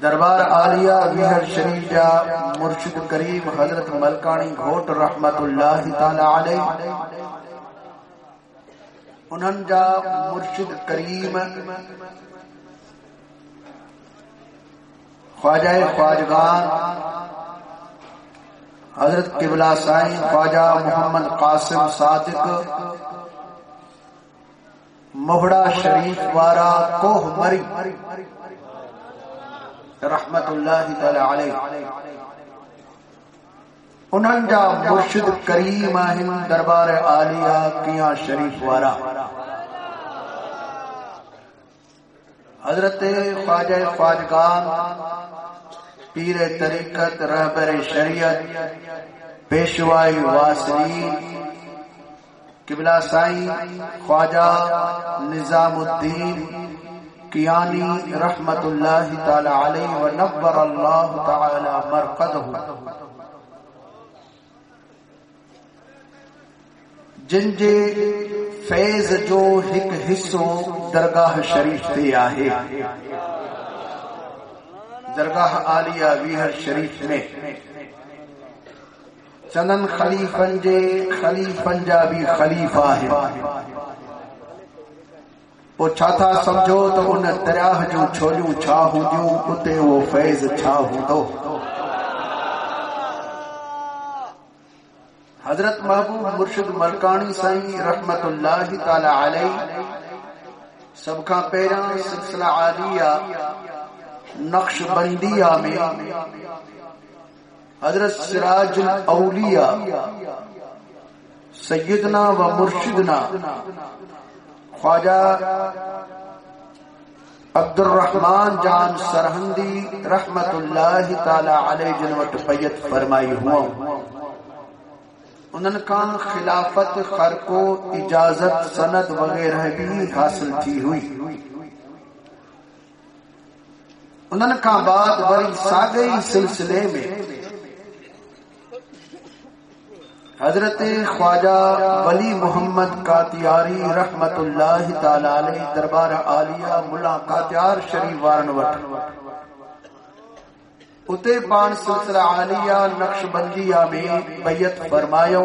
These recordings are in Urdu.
دربار عالیہ ویہر شریف جا مرشد کریم حضرت ملکانی گھوٹ رحمت اللہ تعالی علیہ، انہن جا مرشد کریم خواجہ خواجگان حضرت قبلہ سائیں خواجہ محمد قاسم صادق مہڑا شریف وارا کوہ مری رحمت اللہ تعالی علیہ، انہن جا مرشد کریم آہن دربار عالیہ کیاں شریف وارا حضرت خواجہ خواجگان پیر طریقت رہبر شریعت پیشوائی واصلی قبلہ سائیں خواجہ نظام الدین کیانی رحمت اللہ تعالی علیہ ونور اللہ تعالی مرقدہ، جن جے فیض جو ہک حصو درگاہ شریف تے آہے، درگاہ عالیہ ویہر شریف میں چندن خلیفن جے خلیفن جا بھی خلیفہ ہے، وہ چھاتا سمجھو تو ان دریاہ جو چھولیوں چھاہوں جو اتے وہ فیض چھاہوں دو۔ حضرت محبوب مرشد ملکانی سائیں رحمت اللہ تعالی علیہ سب کا پیران سلسلہ عالیہ نقش بندیہ میں حضرت سراج الاولیاء سیدنا و مرشدنا خواجہ عبد الرحمن جان سرہندی رحمت اللہ تعالی علیہ جنوٹ بیعت فرمائی ہوا، انہن کا خلافت خرکو اجازت سند وغیرہ بھی حاصل تھی ہوئی، انہن کا بعد بری ساگئی سلسلے میں حضرت خواجہ ولی محمد قاتیاری رحمت اللہ تعالی علیہ دربار عالیہ ملا قاتیار شریف وارن وٹ اتے پان سلسلہ عالیہ نقش بندیہ میں بیعت فرمایو،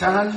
6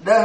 10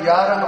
11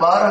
12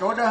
14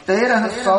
1300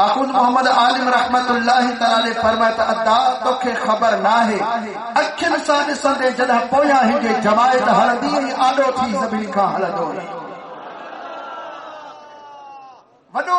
آخوذ محمد عالم رحمت اللہ تعالی فرمایا ادا توکھے خبر نہ ہے اکھن سان سندے جڑا پویا ہنجے جماعت ہلدی آڈو تھی زمین کھا ہلدو وڈو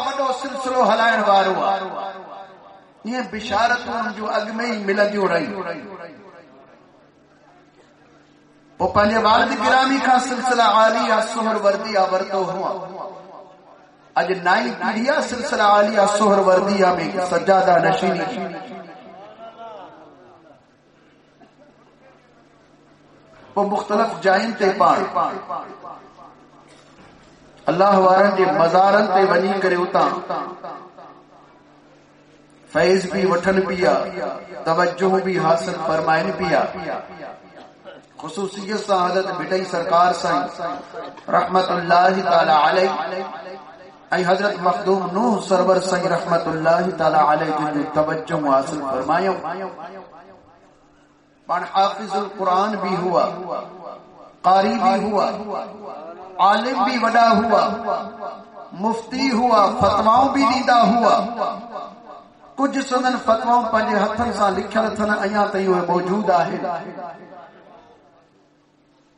وڈو سلسلو ہلائن وارو یہ بشارتوں جو اگ میں ہی ملندیوں رہی وہ پہلے والد گرامی کا سلسلہ عالیہ سہر وردیہ ورتو ہوا اج نائی پیڑیا سلسلہ عالیہ سہر وردیہ میں سجادہ نشینی وہ مختلف جائن تے پان اللہ وارن جے مزارن تے ونی کرے اتا فیض بھی وٹھن پیا توجہ بھی حاصل فرمائن پیا خصوصیت سے حضرت بٹائی سرکار سائیں رحمت اللہ تعالی علیہ ای حضرت مخدوم نوح سرور سائیں رحمت اللہ تعالی علیہ جن توجہ حاصل فرمائیوں پان حافظ القرآن بھی ہوا قاری بھی ہوا عالم بھی وڈا ہوا مفتی ہوا فتواؤں بھی دیدہ ہوا کچھ سنن فتواؤں پنجے ہتھن سا لکھل تھن ایاں تیوں موجود آہے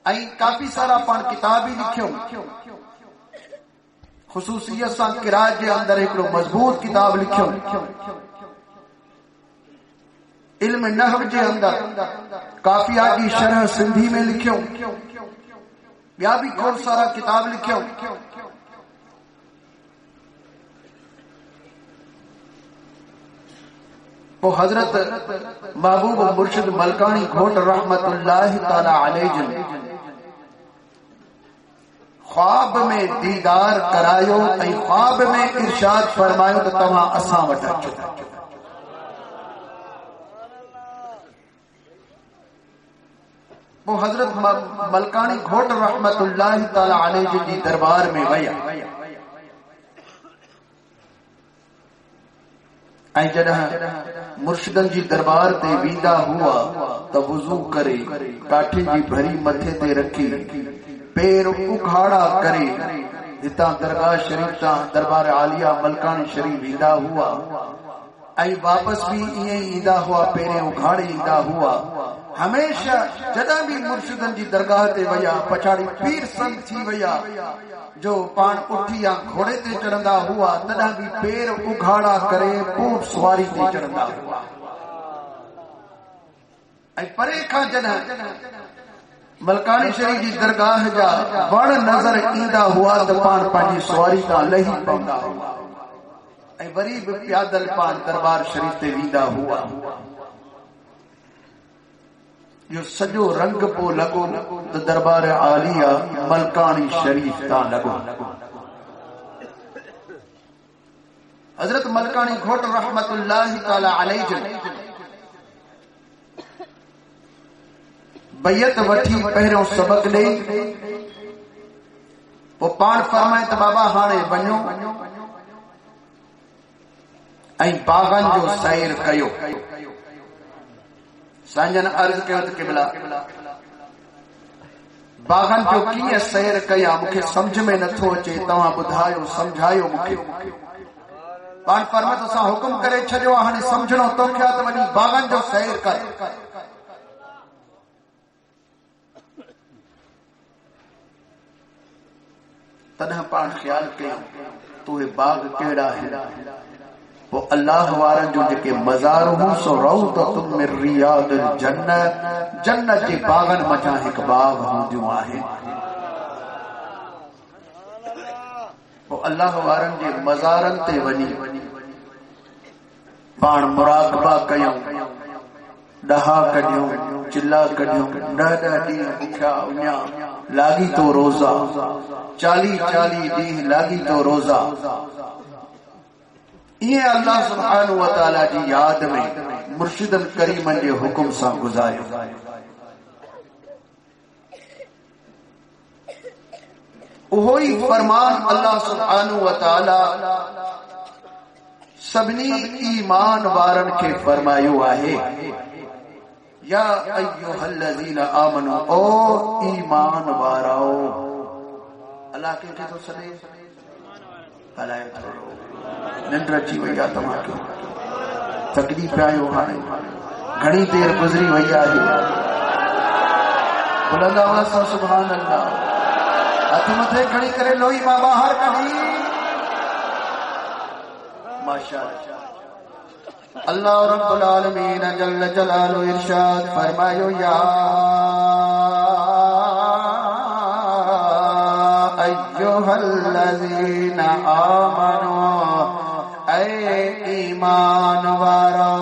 ای کافی سارا پان کتاب ہی لکھیوں خصوصیت سا قرات جے اندر ایک مضبوط کتاب لکھیوں علم نحو جے اندر کافی آگی شرح سندھی میں لکھیوں بیا بھی کھول سارا کتاب لکھیوں وہ حضرت محبوب مرشد ملکانی گھوٹ رحمت اللہ تعالی علیہ جن خواب میں دیدار کرایو ای خواب میں ارشاد فرمایو تو تمہاں اساں وٹا چکا وہ حضرت ملکانی گھوٹ رحمت اللہ تعالی علیہ جی دربار میں ویا اے جڑا مرشدن جی دربار تے ویندا ہوا تو وضو کرے کاٹھی جی بھری متھے تے رکھی پیر اکھاڑا کرے جتا درگاہ شریف تا دربار عالیہ ملکانی شریف ویندا ہوا اے واپس بھی یہ ایندا ہوا پیرے اکھاڑے ایندا ہوا ہمیشہ جدا بھی مرشدن جی درگاہ تے ویا پچھاڑی پیر سنگ تھی ویا جو پان اٹھیا گھوڑے تے چڑھندا ہوا تڈا بھی پیر اگھاڑا کرے پوٹ سواری تے چڑھندا ہوا اے پرے کھا جدا ملکانی شریف جی درگاہ جا وڑ نظر ایندا ہوا تے پان پانجی سواری تا لہی پوندا ہوا اے غریب پیادل پان دربار شریف تے ویندا ہوا جو سجو رنگ پو لگو تو دربار عالیہ ملکانی شریف تا لگو حضرت ملکانی گھوٹ رحمت اللہ تعالی علیہ جن بیعت وٹھی پہروں سبق لے وہ پان فرمائے تو بابا ہانے ونیو این باغن جو سیر کیو سانجن عرض کیا تو قبلہ باغن جو کی سیر کیا مکھے سمجھ میں نہ تھو اچے تواں بدھایو سمجھایو مکھے پان فرمائے تو سا حکم کرے چھجو ہانے سمجھنو تو کیا تو ونی باغن جو سیر کر تنہ پان خیال کیا تو یہ باغ کیڑا ہے وہ اللہ وارن جو جے مزار ہوں سو روضۃ من ریاض الجنہ جنت کے باغن مچا ایک باغ ہوں جو آہے وہ اللہ وارن جے مزارن تے ونی پان مراقبہ کیوں ڈہا کڈیوں چلا کڈیوں ڈاڈا ڈی بکھا انیا لاگی تو روزہ 40 ڈی لاگی تو روزہ یہ اللہ سبحانہ وتعالی جی یاد میں مرشد کریم جے حکم سا گزارے وہی فرمان اللہ سبحانہ وتعالی سبنی ایمان وارن کے فرمایو ہے یا ایھا الذین آمنوا او ایمان واراو اللہ کے تو سنے بھلائی کرو ننڊ اچي وئی آهي توهان کي تکلیف آيو هاڻي گھڻي دير گذري وئی آهي بلند آواز سان سبحان اللہ ہتھ مٿي کھڑی کرے لوئی ماں باہر کਢي ماشاء اللہ رب العالمین جل جلالہ ارشاد فرمایا یا ایھا الذین آمنوا اے ایمان وارو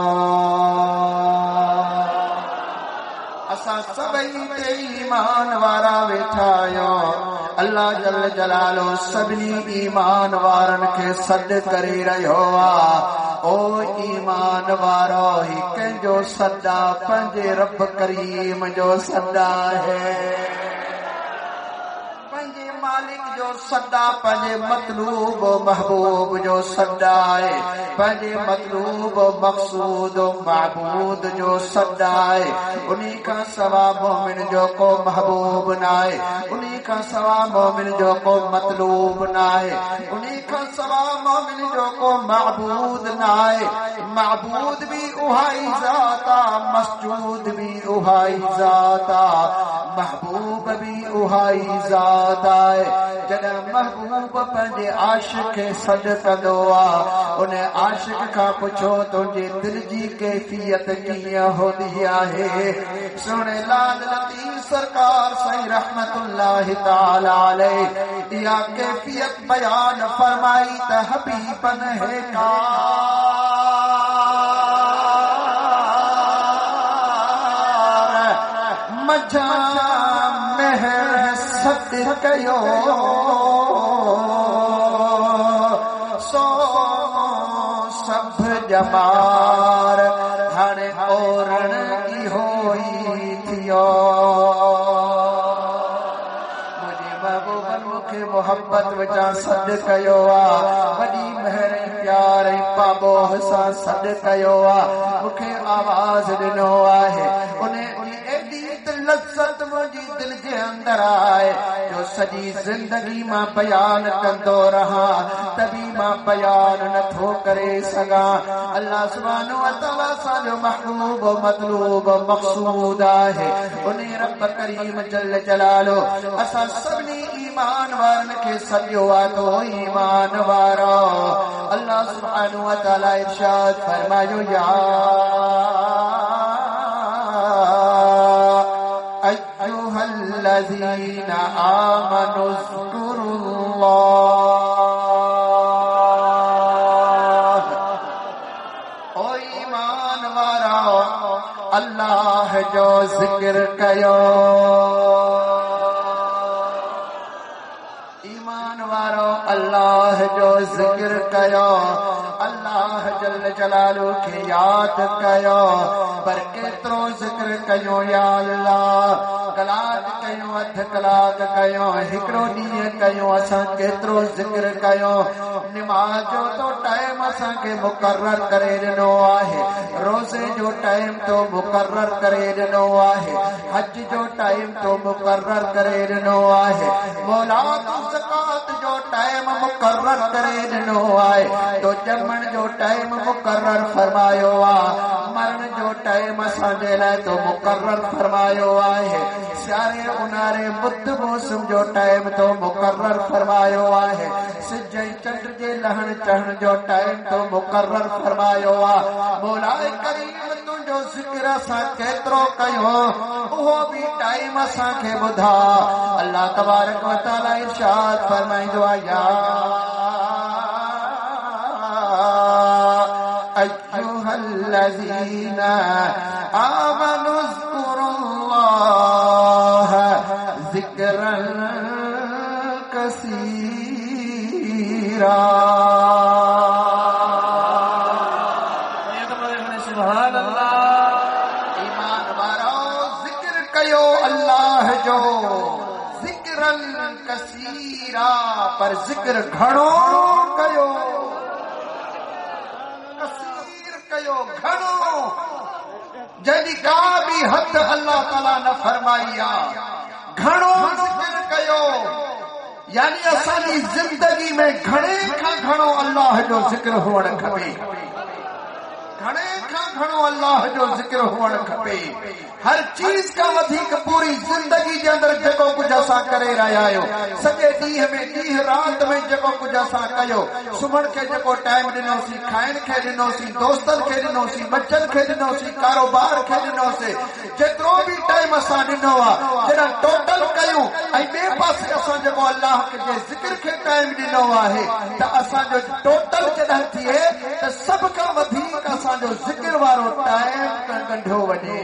اسا سبئی تے ایمان وارا ویٹھا آیو اللہ جل جلالہ سبنی ایمان وارن کے صد کری رہو او ایمان وارو ہی کنجو صدا پنجے رب کریم جو صدا ہے پنجے مالک جو صدا پنجے مطلوب و محبوب جو صدا ہے پنجے مطلوب و مقصود و معبود جو صدا ہے انہی کا سوا مومن جو کو محبوب نائے انہی کا سوا مومن جو کو مطلوب نائے انہی کا سوا مومن جو کو معبود نائے معبود بھی اوہائی ذاتا مسجود بھی اوہائی ذاتا محبوب بھی اوہائی ذاتا ہے جڏهن محبوب پنجے عاشق صد کندو انہیں عاشق کا پوچھو تجھے دل جی کیفیت کیاں ہوندی ہے سونے لال لطیف سرکار سائیں رحمت اللہ تعالی علیہ یا کیفیت بیان فرمائی تے حبیبن ہے کا مجھا مہر ست کیو سو سب جمار ہر اورن کی ہوئی تھیو مجھے محبوبن مکھے محبت وجہ صد کیو وڈی مہر پیار پابو حسا صد کیو مکھے آواز ڈنو ہے انہیں لذت مجھے دل کے اندر آئے جو سجی زندگی ماں بیان کندو رہا تبھی ماں بیان نہ تھو کرے سگا اللہ سبحانہ وتعالی سا جو محبوب و مطلوب و مقصود ہے انہیں رب کریم جل جلالہ اسا سبنی ایمان وارن کے سجو تو ایمان وارو اللہ سبحانہ وتعالی ارشاد فرمایا یا أيها الذين آمنوا اذكروا الله او ایمان وارو اللہ جو ذکر کیو ایمان وارو اللہ جو ذکر کیو اللہ جل جلالہ کے یاد کیو پر کیترو ذکر کیو یا اللہ کلاک کیو ادھ کلاک کیو ہکڑو ڈیہ کیو اساں کیترو ذکر کیو نماز جو تو ٹائم اساں کے مقرر کرے ڈنو ہے روزے جو ٹائم تو مقرر کرے ڈنو ہے حج جو ٹائم تو مقرر کرے ڈنو ہے مولا تو زکات جو ٹائم مقرر کرے ڈنو ہے تو جمن جو ٹائم مقرر فرمایا مرن جو ٹائم اساں دے لائے تو مقرر فرمایا ہے سارے انارے بدھ موسم جو ٹائم تو مقرر فرمایا ہے سجائی چنڈ جے لہن چڑھن جو ٹائم تو مقرر فرمایا مولا کریم تو جو ذکر اساں کیترو کیو وہ بھی ٹائم اساں کے بدھا اللہ تبارک و تعالی ارشاد فرمائندو یا أيها الذين آمنوا اذكروا الله ذكرا كثيرا سبحان اللہ ایمان وارو ذکر کیو اللہ جو ذکرا کثیرا پر ذکر گھڑو کیو گھنو جدی کا بھی حد اللہ تعالی نہ فرمایا گھنو ذکر کیو یعنی اسانی زندگی میں گھڑے کھا گھڑو اللہ جو ذکر ہوڑ کھپے، گھڑے کھا گھڑو اللہ جو ذکر ہوڑ کھپے. ہر چیز کا ودھیک پوری زندگی کے اندر جگو کچھ اسا کرے رہا آیو، سجے ڈیہ میں ڈیہ رات میں جگو کچھ اسا کیو. سمن کے جگو ٹائم ڈنو سی، کھائن کے ڈنو سی، دوستن کے ڈنو سی، بچن کے ڈنو سی، کاروبار کے ڈنو سے جترو بھی ٹائم اسا ڈنو آ جڑا ٹوٹل کیو ای بے پاس اسا جگو اللہ کے ذکر کے ٹائم ڈنو ہے تا اسا جو ٹوٹل جڑا تھئے تے سب کا ودھیک اسا جو ذکر وارو ٹائم کنڈھو ونے،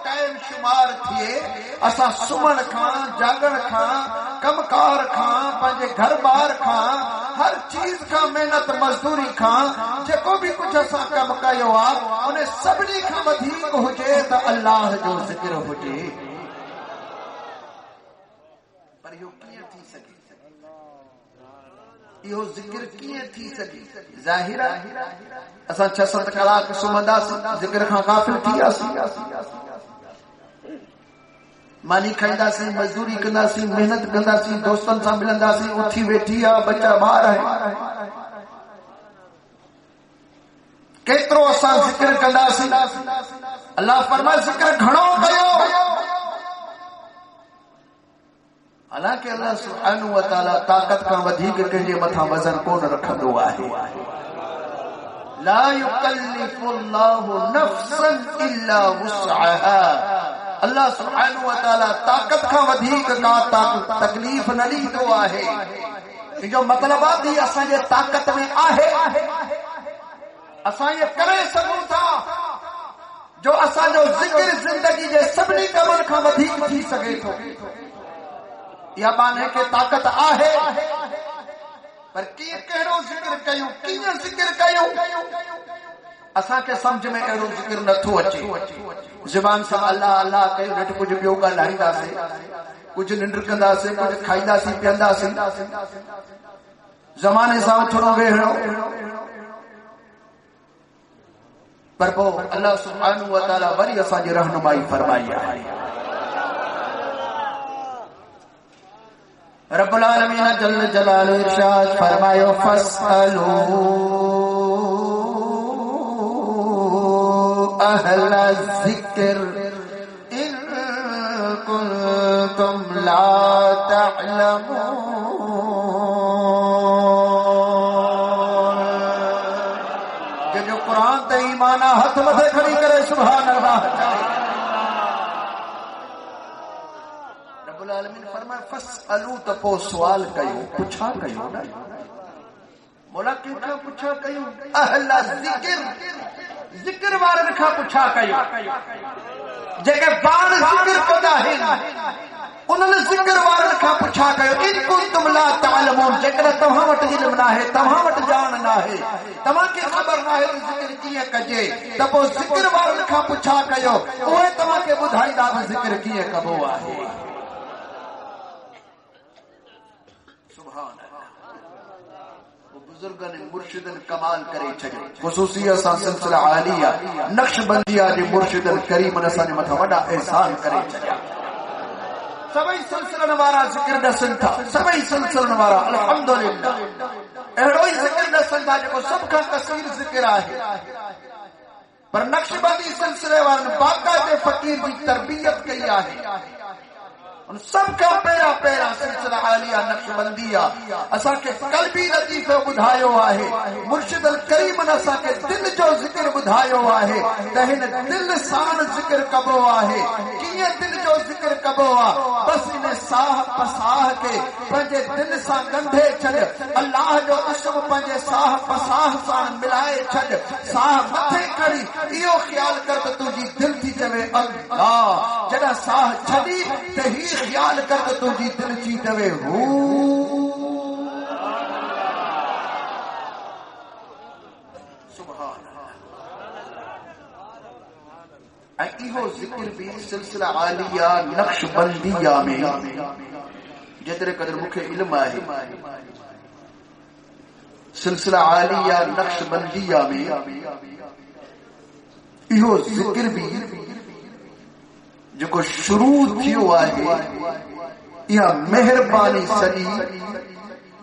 ٹائم شمار تھئے. اسا سمن کھان، جاگن کھان، کم کار کھان، پنجے گھر بار کھان، ہر چیز کا محنت مزدوری کھان، جکو بھی کچھ اسا کم کیو آ انہیں سبنی کھا ودھیک ہوجے تا اللہ جو ذکر ہوجے. پر یو کیے تھی سگی، یہ ذکر کیے تھی سگی؟ ظاہر اسا 6-7 کلاک سمندا ذکر کھا غافل تھی اسی، مانی کھائندا سی، مزدوری کندا سی، محنت کندا سی، دوستن سان ملندا سی، اٹھی بیٹھی آ بچہ باہر ہے. کیترو اسا ذکر کندا سی. اللہ فرمائے ذکر گھڑو کیو. حالانکہ اللہ سبحانہ و تعالی طاقت کا ودھیک کنجے متھا وزن کون رکھندو آہے. لا یکلف اللہ نفسا الا وسعها. اللہ سبحانہ و تعالی طاقت کا ودھیک کا تکلیف نہ لیندو آہے. جو مطلب آتی اساں یہ طاقت میں آہے، اساں یہ کرے سگوں تھا جو اساں جو ذکر زندگی جے سبنی کمن کا ودھیک تھی سگے تو. یا بانے کے طاقت آہے پر کیے کہڑو ذکر کیوں، کیے ذکر کیوں اساں کے سمجھ میں اڑو ذکر نہ تھو اچے. زبان سے اللہ اللہ کہو نٹ کچھ بیو گا لائندا سے، کچھ ننڈر کندا سے، کچھ کھائیدا سی پیاندا سی، زمانے سا تھوڑو ویڑو. پر وہ اللہ سبحانہ و تعالی وری اساں جی رہنمائی فرمائی ہے. رب العالمین جل جلالہ ارشاد فرمایا فاسألوا اہل الذکر ان کنتم لا تعلمون. جو قرآن تے ایمانہ ہاتھ متھے کھڑی کرے سبحان اللہ. العالمین فرمائے فاسألو تپو سوال کیوں، پوچھا کیوں نا. مولا کیوں کھا پوچھا کیوں؟ اہل ذکر، ذکر وارن کھا پوچھا کیوں جے کہ بار ذکر کدا ہے انہوں نے ذکر وارن کھا پوچھا کیوں. ان کنتم لا تعلمون، جے کہ تمہاں وٹ علم نہ ہے، تمہاں وٹ جان نہ ہے، تمہاں کی خبر نہ ہے ذکر کیے کجے تپو ذکر وارن کھا پوچھا کیوں. اوے تمہاں کے بدھائی دا ذکر کیے کبو ہے. بزرگن مرشدن کمال کرے چھجے. خصوصی اساں سلسلہ عالیہ نقش بندیہ جے مرشدن کریم اساں نے متھا وڈا احسان کرے چھجا. سبئی سلسلہ نوارا ذکر دسن تھا، سبئی سلسلہ نوارا الحمدللہ اہڑوئی ذکر دسن تھا جو سب کا کثیر ذکر آئے. پر نقش بندی سلسلے وارن باقاعدہ فقیر کی تربیت کی آئے. ان سب کا پیرا پیرا سلسلہ عالیہ نقش بندیہ اسا کے قلبی لطیفے بدھایو آہے. مرشد الکریم اسا کے دل جو ذکر بدھایو آہے. تہن دل سان ذکر کبو آہے. کیے دل جو ذکر کبو آ بس انہیں ساہ پساہ کے پنجے دل سا گندھے چھڑ اللہ جو اسم پنجے ساہ پساہ سان ملائے چھڑ ساہ متھے کھڑی ایو خیال کرتا تجھی دل تھی جوے اللہ جڑا ساہ چھڑی تہی خیال کرتا تجھی دل تھی جوے سبحان ایہو ذکر بھی سلسلہ عالیہ نقش بندیہ میں جترے قدر مکھے علم آئے سلسلہ عالیہ نقش بندیہ میں ایہو ذکر بھی جو کو شروع تھیو آئے یا مہربانی سری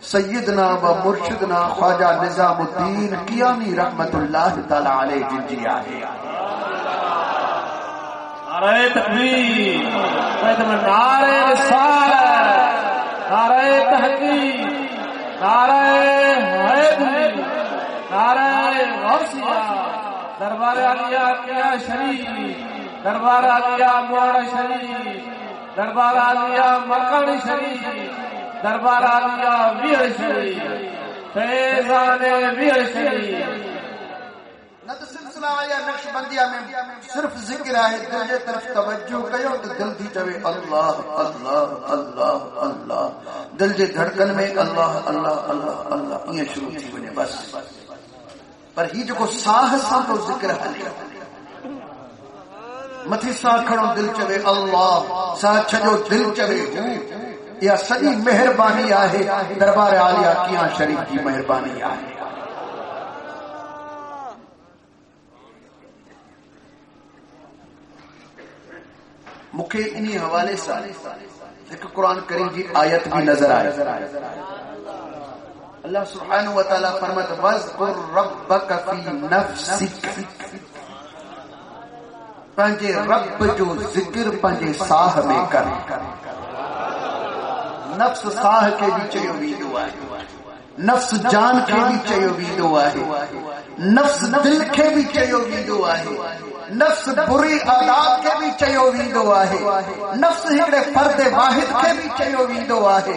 سیدنا و مرشدنا خواجہ نظام الدین قیانی رحمت اللہ تعالی علیہ جن جی آئے. نعرہ تکبیر، نعرہ رسالت، نعرہ تحقیق، نعرہ حیدری، نعرہ غوثیہ، دربار عالیہ کیا شریف، دربار عالیہ موڑ شریف، دربار عالیہ مکان شریف، دربار عالیہ ویر شریف، فیضان ویر شریف. نہ تو سلسلہ آیا نقش بندیہ میں صرف ذکر ہے، دل جے طرف توجہ کیوں تو دل تھی چوے اللہ اللہ اللہ اللہ، دل جے دھڑکن میں اللہ اللہ اللہ اللہ یہ شروع تھی بنے بس. پر ہی جو کو ساہ ساں تو ذکر ہے متھی ساہ کھڑو دل چوے اللہ، ساہ چھجو دل چوے ہوں، یا سجی مہربانی آہے دربار عالیہ کیاں شریف کی مہربانی آہے. مکھے انہی حوالے سے ایک قرآن کریم کی آیت بھی نظر آئے. اللہ سبحانہ وتعالی فرماتا وَاذْكُرْ رَبَّكَ فِي نَفْسِكَ، پنجے رب جو ذکر پنجے ساہ میں کر. نفس ساہ کے بھی چیو ویدو آئے، نفس جان کے بھی چیو ویدو آئے، نفس دل کے بھی چیو ویدو آئے، نفس بری عادات کے بھی چیو ویندو آہے، نفس ہکڑے فرد واحد کے بھی چیو ویندو آہے،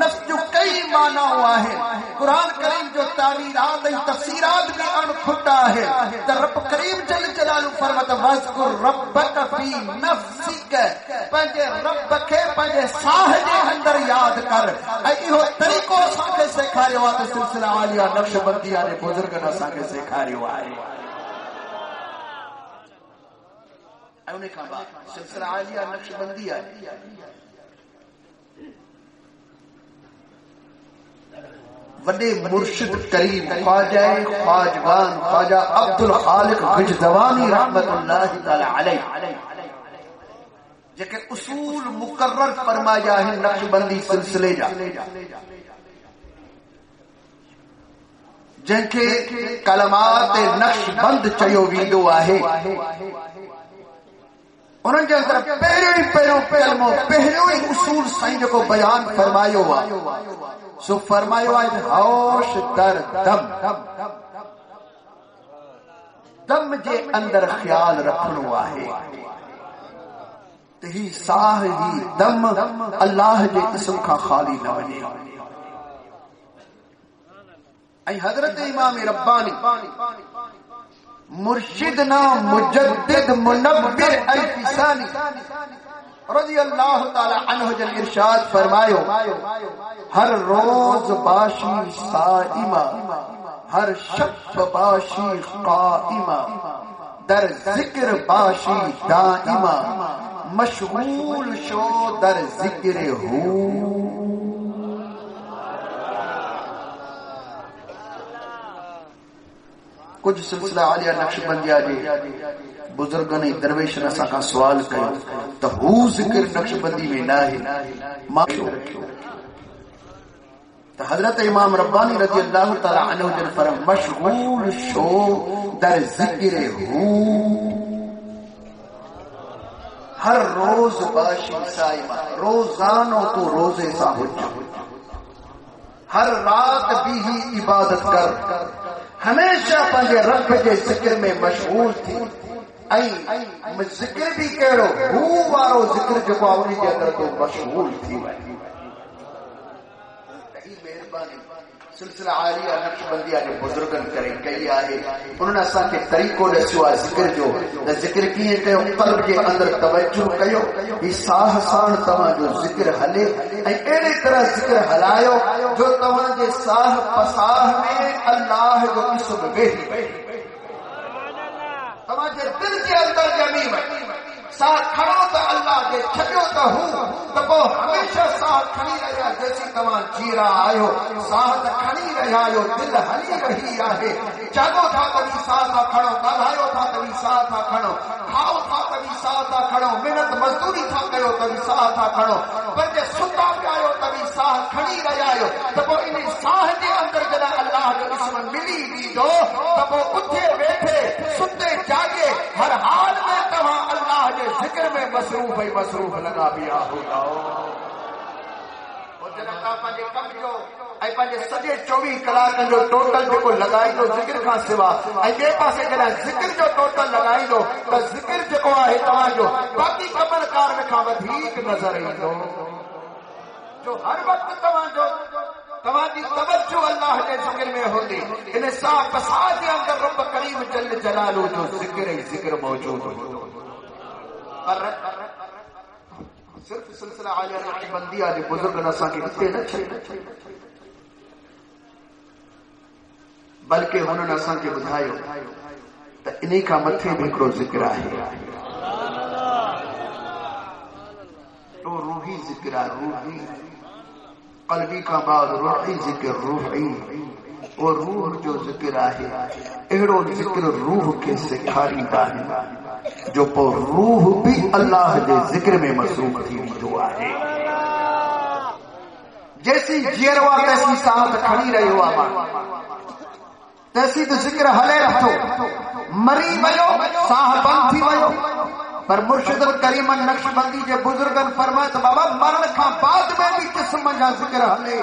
نفس جو کئی معنی آہے. قرآن کریم جو تعبیرات ہیں تفسیرات بھی ان کھٹا ہے. تو رب کریم جل جلالہ فرماتا وَاذْكُرْ رَبَّكَ فِي نَفْسِكَ، پنجے رب کے پنجے ساہ دے اندر یاد کر. ایہو طریقو ساکے سکھارے ہوا تو سلسلہ عالیہ نقش بندیہ نے بزرگنا ساکے سکھارے ہوا ہے. انہیں کہا بات سلسلہ عالیہ نقش بندی ہے. وڈے مرشد کریم خواجہ خواجگان خواجہ عبد الخالق غجدوانی رحمت اللہ تعالی علیہ جے اصول مقرر فرمایا ہے نقش بندی سلسلے جا، جن کے کلمات نقش بند چیو ویندو آہے. انہوں کے اندر پہلو کلموں پہلو اصول سائیں جو کو بیان فرمائیو ہوا سو فرمائیو آئے ہوش در دم، دم جے اندر خیال رکھنو آہے تہی ساہ ہی دم اللہ جے اسم کا خالی نہ بنے. ای حضرت امام ربانی مرشدنا مجدد منبر الفسانی رضی اللہ تعالی عنہ جل ارشاد فرمایو ہر روز باشی صائمہ، ہر شب باشی قائمہ، در ذکر باشی دائمہ، مشغول شو در ذکر ہو. کچھ سلسلہ عالیہ نقش بندیہ جے بزرگانی درویش نسا کا سوال کرو تو ہو ذکر نقش بندی میں نہ ہے. تو حضرت امام ربانی رضی اللہ تعالی عنہ جن فرم مشغول شو در ذکر ہو، ہر روز باشی سائمہ، روزانو تو روزے سا حج، ہر رات بھی ہی عبادت کر، ہمیشہ پنجے رب کے ذکر میں مشغول تھی. ذکر بھی کہڑو ہو وارو ذکر جو آوری کے اندر تو مشغول تھی. مہربانی سلسلہ عالیہ نقش بندیہ نے بزرگن کریں کئی آئے انہوں نے اساں کے طریقوں نے سوا ذکر جو ذکر کیے کہو قلب کے اندر توجہ کہو یہ ساہ سان تمہاں جو ذکر ہلے ایڑے طرح ذکر ہلائیو جو تمہاں کے ساہ پساہ میں اللہ جو اسم ویہی تمہاں کے دل کے اندر جمی میں ساہ کھڑو تو اللہ اللہ جے چھڈیو تے ہوں تے پو ہمیشہ ساتھ کھڑی رہیا جیسی تماں جیرا آیو ساتھ کھڑی رہیا آیو دل ہلی رہی آہے جاگو تھا کبھی ساتھ کھڑو ڳالهايو تھا کبھی ساتھ کھڑو کھاؤ تھا کبھی ساتھ کھڑو محنت مزدوری تھا کيو کبھی ساتھ کھڑو پر جے ستا پيايو کبھی ساتھ کھڑی رہیا آيو تے پو ان ساتھ دے اندر جڑا اللہ جو اسم ملی ويندو تے پو اٹھے بیٹھے ستے جاگے ہر حال میں تمام اللہ کے ذکر میں مصروف ہے مصروف لگا پیا ہوتا اور جناب پنجے کم جو اے پنجے سجے 24 کلاک جو ٹوٹل جو لگائی دو ذکر کا سوا اے بے پاسے کنا ذکر جو ٹوٹل لگائی دو تو ذکر جو ہے تمام جو باقی کمل کار میں کھا ودھیک نظر ایندو جو ہر وقت تمام جو تمہاری توجہ اللہ کے ذکر میں ہوتی ان صاحب بساط کے اندر رب کریم جل جلالہ جو ذکر ہے ذکر موجود ہو صرف سلسلہ عالیہ نقشبندیہ جو بزرگ نساں کے کتے نہ چھے بلکہ انہوں نے نساں کے بدھائیو تو انہی کا متھے بھی کرو ذکر آئے تو روحی ذکر آئے روحی قلبی کا بعد روحی ذکر روحی اور روح جو ذکر آئے اہڑو ذکر روح کے سکھاری دانے جو پر روح بھی اللہ دے ذکر میں مصروف تھی جو آئے جیسی جیروا تیسی ساتھ کھڑی رہی ہوا تیسی تو ذکر ہلے رہتو مری ویو ساہ بند تھی ویو پر مرشد الکریم نقشبندی جو بزرگن فرمائے تو بابا مرن کا بعد میں بھی جسم جا ذکر ہلے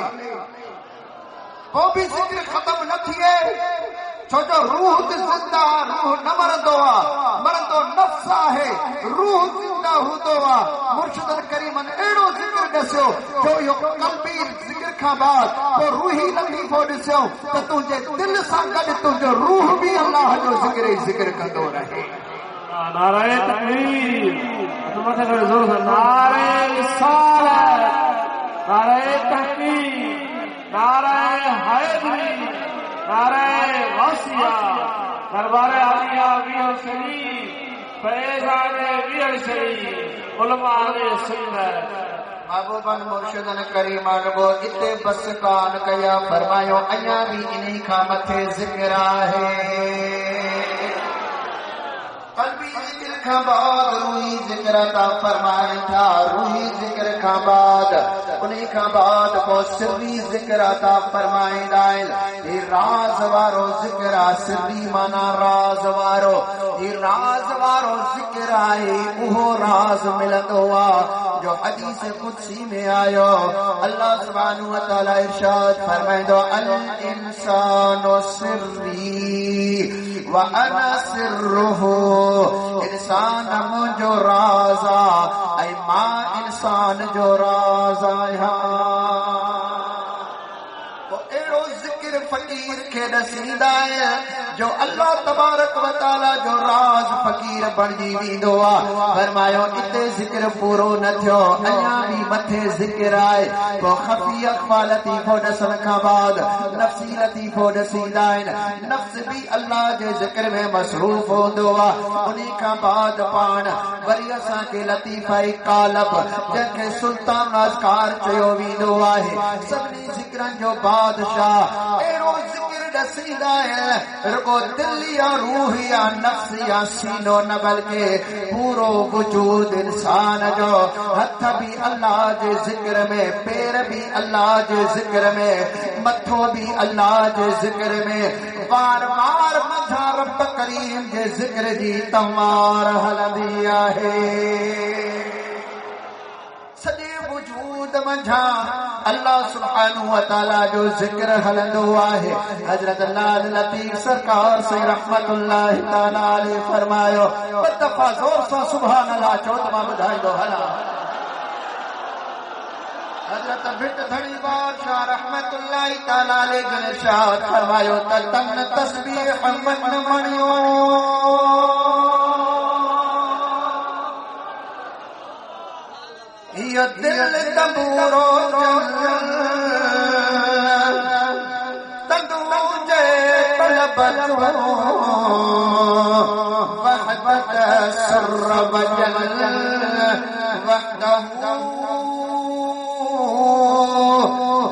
وہ بھی ذکر ختم نہ تھیے چھوٹو روح زندہ روح نہ مرندو نفس ہے روح زندہ ہوتوا مرشد الکریم ایڑو ذکر دسو جو یو قلبی ذکر کا بعد وہ روحی لطیفو دسو تو تجھے دل سا گڈ تجھے روح بھی اللہ جو ذکر کندو رہے نعرہ تکبیر ماتھے کھڑے زور سے نعرہ رسالت نعرہ تحقیق نعرہ حیدری نعرہ غوثیہ دربار عالیہ ویر شریف فیضان ویر شریف علماء سنت محبوباً مرشدن کریمان وہ اتے بس کان کیا فرمایو ایا بھی انہی کا متھے ذکر ہے قلبی ذکر کا بعد روحی ذکر عطا فرمائے تھا روحی ذکر کا بعد انہی کا بعد کو سری ذکر عطا فرمائے دائل یہ راز وارو ذکر سری مانا راز وارو یہ راز وارو ذکر آئے وہ راز ملت ہوا جو حدیث قدسی میں آئے اللہ سبحانہ وتعالی ارشاد فرمائے دو الانسان سری وَأَنَا سِرُّهُ انسان مجھو رازا اے ماں انسان جو رازا وہ ایڑو ذکر فقیر کے نسیدہ ہے جو اللہ تبارک و تعالی جو راز فقیر بڑی ویندو فرمایو اتے ذکر پورو نہ تھو ایا بھی متھے ذکر آئے وہ خفی اخفا لطیفو دسن کا بعد نفسی لطیفو دسیدائن نفس بھی اللہ کے ذکر میں مصروف ہوندو انہی کا بعد پان وری اساں کے لطیفہ قالب جن کے سلطان اذکار چیو ویندو آئے سبنی ذکرن جو بادشاہ ایرو ذکر دسیدہ ہے رکو دل یا روح یا نفس یا سینو نہ بلکہ پورو وجود انسان جو ہتھ بھی اللہ کے ذکر میں پیر بھی اللہ کے ذکر میں متھو بھی اللہ کے ذکر میں بار بار مجھا رب کریم کے ذکر دی تمار ہلدیا ہے سجے وجود منجھا اللہ سبحانہ وتعالی جو ذکر ہلندو ہے حضرت اللہ لطیف سرکار سے رحمت اللہ تعالی علیہ فرمایو دفعہ زور سے سبحان اللہ چوتما بدھائی دو ہلا حضرت بھٹ دھڑی بادشاہ رحمت اللہ تعالی علیہ گنشاد فرمایو تن تسبیح من منیو یہ دل دبورو تدو جے طلبت وحدت سر وجل وحده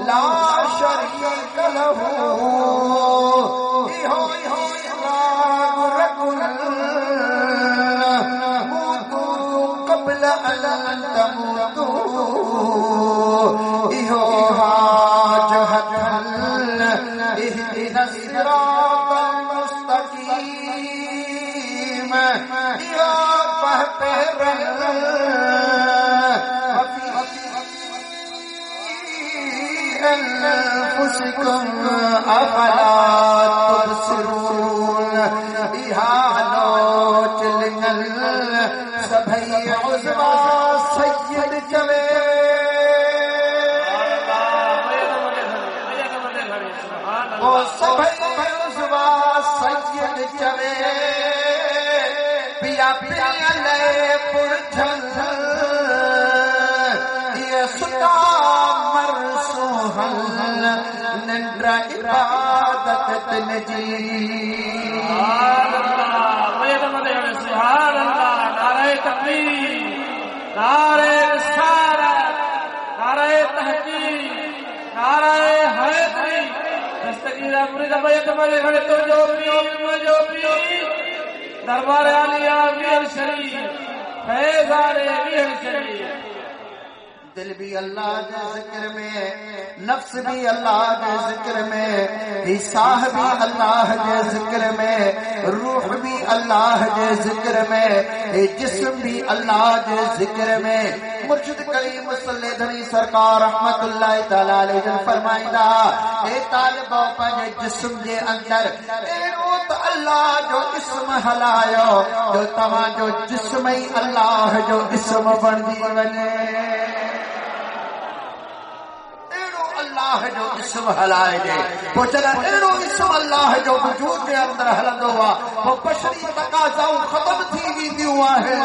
لا شريك له قبل أن تموتوا اهدنا الصراط المستقيم يا فهبر وفي أنفسكم أفلا تبصرون إهانة لنل سبھی عزبا سید چوے وہ سبھی عزبا سید چوے پیا پیا لے پرجھل یہ ستا مرسوحل نندر عبادت تنجی تکبیر نعرہ رسالت نعرہ تحقیق نعرہ حیدری دستگیر امرد بیت ملے کھڑے تو جو پیر دربار عالیہ ویر شریف فیضان ویر شریف دل بھی اللہ کے ذکر میں نفس بھی اللہ کے ذکر میں حساب بھی اللہ کے ذکر میں روح بھی اللہ کے ذکر میں جسم بھی اللہ کے ذکر میں مرشد کریم صلی دھنی سرکار رحمت اللہ تعالی علیہ فرمائیدہ اے طالبہ پنج جسم کے اندر اے روت اللہ جو اسم حلایو جو تمام جو جسم ہی اللہ جو اسم بندی بنے اللہ جو اسم ہلائے دے وہ چلا ایڑو اسم اللہ جو وجود کے اندر ہلندو ہوا وہ بشری تقاضاؤں ختم تھی ویندیوں آہل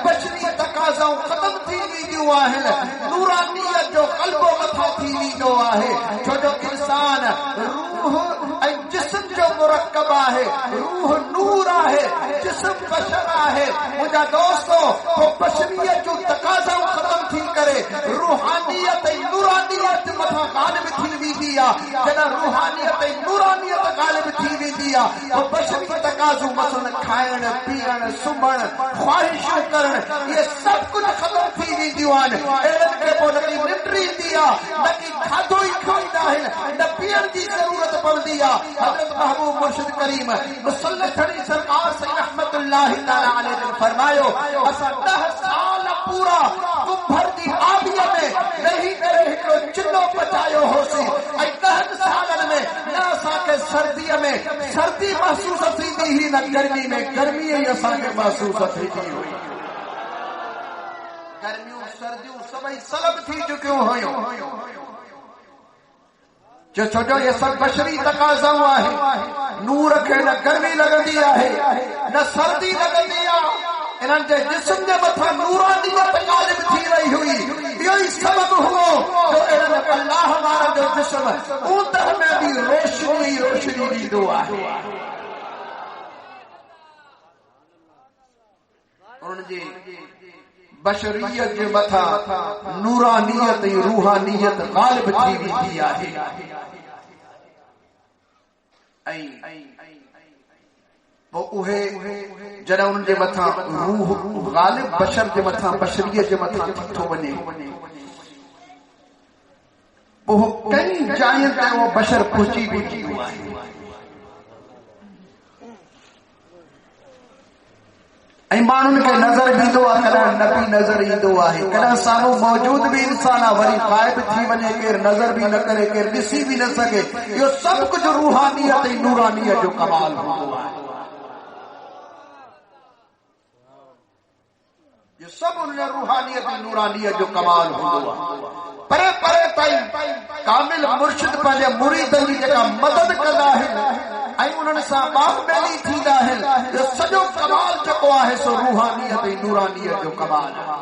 بشری تقاضاؤں ختم تھی ویندیوں آہل نورانیت جو قلب و متھا تھی ویندو آہے جو انسان روح جسم جو مرکب آہے روح نور آہے جسم بشر آہے مجھا دوستو وہ بشریت جو تقاضاؤں ختم تھی کرے روحانیت نورانیت متھا غالب تھی وی دیا جنا روحانیت نورانیت غالب تھی وی دیا وہ بشری تقاضو مثلا کھائن پیئن سمن خواہشوں کرن یہ سب کچھ ختم تھی وی دیوان ایرن کے کو نکی نٹری دیا نکی کھادو ہی کھائنا ہے نہ پیئن کی ضرورت پڑ دیا حضرت محبوب مرشد کریم مسلط تھڑی سرکار سے رحمت اللہ تعالی علیہ فرمایو اسا 10 سال پورا تم بھر دی آبیہ میں نہیں کرے ہکڑو چنو بچایو ہو سی ای 10 سالن میں نہ اسا کے سردی میں سردی محسوس تھی ہی نہ گرمی میں گرمی ہی اسا کے محسوس تھی ہوئی گرمیوں سردیوں سبھی سلب تھی جو کیوں ہوئیوں جو چھوٹو یہ سب بشری تقاضا ہوا ہے نور رکھے نہ گرمی لگ دیا ہے نہ سردی لگ دیا انہاں دے جسم دے متھا نورانیت غالب تھی رہی ہوئی یہی سبب ہو جو انہاں اللہ ہمارا جو جسم اوندر میں بھی روشنی دی دعا ہے ان جی بشریت کے متھا نورانیت روحانیت غالب تھی وی ہے وہ اوہے جڑا ان کے متھا روح غالب بشر کے متھا بشریت کے متھا تھو بنے وہ کئی جائیں تے وہ بشر پہنچی بھی ہوا ہے ایمان کے نظر بھی دعا کرا نبی نظر ہی دعا ہے کنا سامو موجود بھی انسان وری غائب تھی ونے کے نظر بھی نہ کرے کہ دسی بھی نہ سکے یہ سب کچھ روحانیت نورانیت جو کمال ہوا ہے یہ سب ان روحانیت نورانیت جو کمال ہوا پرے پرے تائی کامل مرشد پہلے مریدن کی جگہ مدد کردا ہے ائی انہاں سا باغ بیلی تھیدا ہے جو سجو کمال چکو ہے سو روحانیت نورانیت جو کمال ہے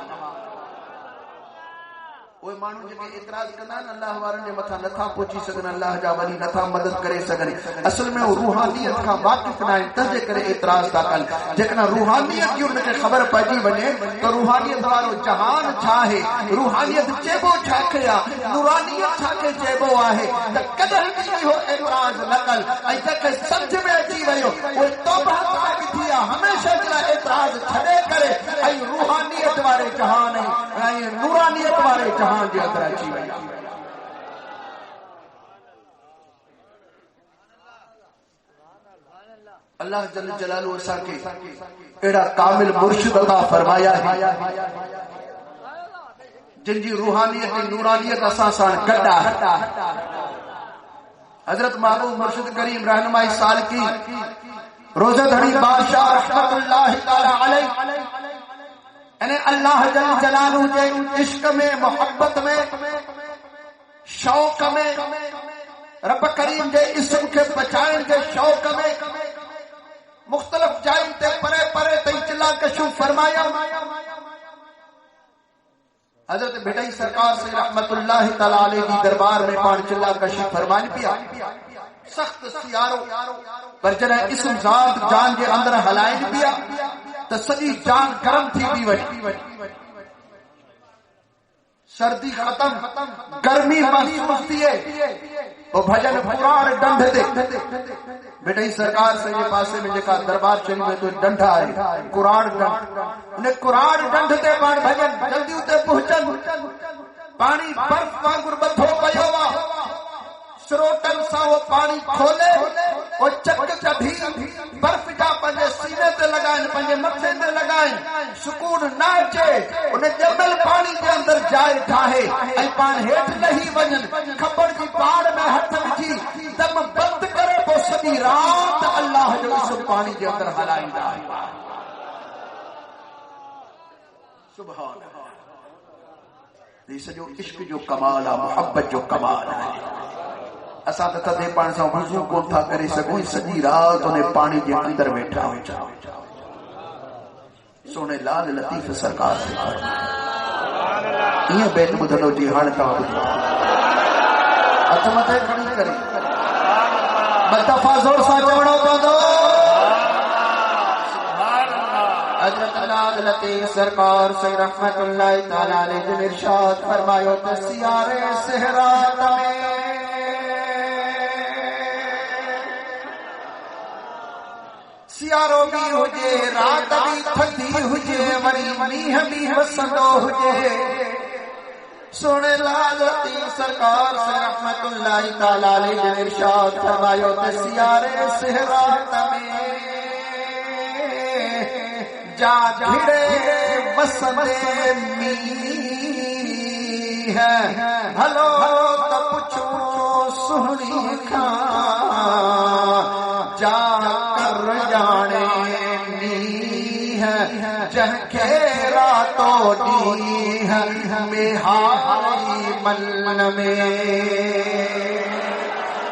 وہ مانو جے اعتراض کرنا اللہ وارن نے متھا نٿا پہنچی سگن اللہ جا ولی نٿا مدد کرے سگن اصل میں روحانیت کا واقف نہ تجے کرے اعتراض تا کل جکنا روحانیت کی ان کے خبر پجی بنے تو روحانیت وارو جہان چھا ہے روحانیت چیبو چھا کیا نورانیت چھا کے چیبو آہے تے قدر بھی ہو اعتراض نقل ائی تک سمجھ میں اچی ویو وہ توبہ کرے تھیا ہمیشہ جڑا اعتراض چھڑے کرے ائی روحانیت والے جہان ہے ائی نورانیت والے جہان دے اندر اچھی وئی اللہ جل جلالہ اسا کے ایڑا کامل مرشد عطا فرمایا ہے جن جی روحانیت نورانیت اساں سان گڈا حضرت محبوب مرشد کریم رہنمائی سال کی روزہ دھڑی بادشاہ رحمت اللہ تعالی علیہ یعنی اللہ جل جلالہ کے عشق میں محبت میں شوق میں رب کریم کے اسم کے بچائیں کے شوق میں مختلف جائیں تے پرے پرے تے چلا کشو فرمایا حضرت بھٹائی سرکار سے رحمت اللہ تعالی علیہ کی دربار میں پان چلا کشو فرمائن پیا سخت سیارو پر جنہ اسم ذات جان کے اندر ہلائن پیا تو سجی جان گرم تھی بھی وجہ سردی ختم گرمی محسوس تھی ہے وہ بھجن قرآن ڈنڈ دے بیٹائی سرکار سے یہ پاسے میں جکا دربار چلی میں تو ڈنڈا ہے قرآن ڈنڈ انہیں قرآن ڈنڈ دے پان بھجن جلدی ہوتے پہنچن پانی برف وانگر بتھو پیوا سروٹن سا وہ پانی کھولے وہ چک چڑھی برف جا پنجے سینے تے لگائیں پنجے متھے تے لگائیں سکون نہ اچے انہیں جبل پانی کے اندر جائے ٹھاہے ای پان ہیٹ نہیں ونجن کھپڑ کی پاڑ میں ہتھ وٹھی دم بند کرے وہ سدی رات اللہ جو اس پانی کے اندر ہلائیں دا سبحان اللہ یہ سجو عشق جو کمال ہے محبت جو کمال ہے اساں تے تدے پان سا وضو کو تھا کرے سگوں سجی رات انہیں پانی کے اندر بیٹھا ہو جاؤ سونے لال لطیف سرکار سے یہ بیت بدھو جی ہن تا اچھا متے کھڑی کرے بتفا زور سا چوڑو پندو حضرت لال لطیف سرکار سے رحمت اللہ تعالی علیہ نے ارشاد فرمایا تسیارے صحرات میں سیارو بھی ہوجے رات بھی تھدی ہوجے وری میہ بھی وسندو ہوجے سونے لال لطیف سرکار سے رحمت اللہ تعالی علیہ نے ارشاد فرمایا تے سیارے صحرات میں جا بھڑے وسندے می ہے ہلو تو پوچھو سہنی کھاں جا کر جانے نی ہے جہ کے راتوں دی ہے میہاری من میں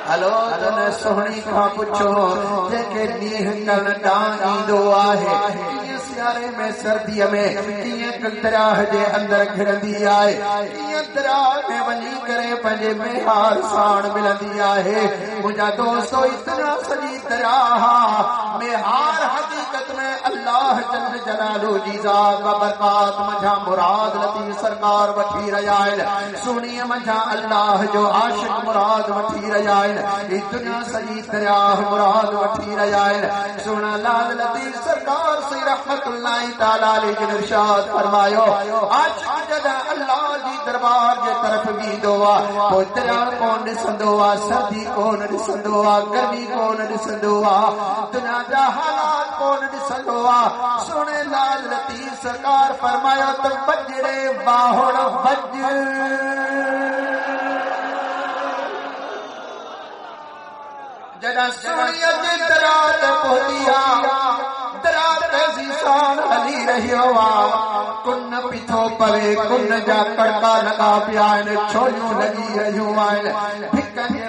ہلو تن سہنی کھا پوچھو جے کے نیہ کل ڈانی دو آہے سیارے میں سردی میں کیے کلتراہ جے اندر گھڑندی آئے کیے دراہ میں ونی کرے پنجے میں ہار سان ملندی آئے مجھا دوستو اتنا سجی دراہ میں ہار حقیقت میں اللہ جل جلالہ جی ذات و برکات مجھا مراد لطیف سرکار وٹھی رجائن سنیے مجھا اللہ جو عاشق مراد وٹھی رجائن اتنا سجی دراہ مراد وٹھی رجائن سنا لال لطیف سرکار سے رحمت اللہ تعالی علیہ نے ارشاد فرمایا آج جدا اللہ دی دربار دے طرف بھی دعا پوترا کون سندوا سردی کون سندوا گرمی کون سندوا دنیا دا حالات کون سندوا سونے لال لطیف سرکار فرمایا تو بجڑے باہڑ بج جدا سونی دی درات پہنچیا درات زیسان علی رہی ہوا کن پیتھو پوے کن جا کڑکا لگا پیائن چھوڑیوں لگی رہیوں آئن بھکن کے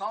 100